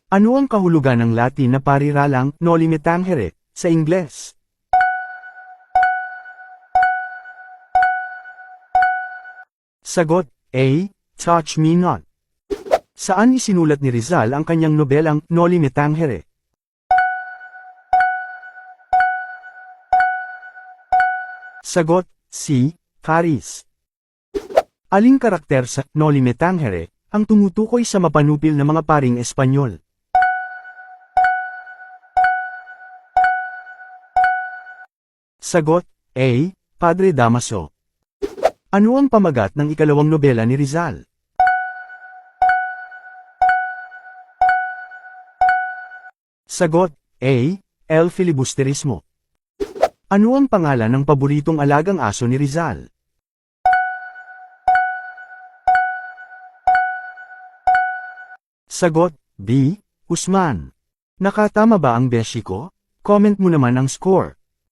Ano ang kahulugan ng Latin na pariralang noli me tangere sa Ingles? Sagot A. Touch me not. Saan isinulat ni Rizal ang kanyang nobelang Noli me tangere? Sagot C. Caris. Aling karakter sa Noli me tangere ang tumutukoy sa mapanupil na mga paring Espanyol? Sagot A. Padre Damaso. Ano ang pamagat ng ikalawang nobela ni Rizal? Sagot A. El Filibusterismo. Ano ang pangalan ng paboritong alagang aso ni Rizal? Sagot B. Usman. Nakatama ba ang beshi ko? Comment mo naman ang score.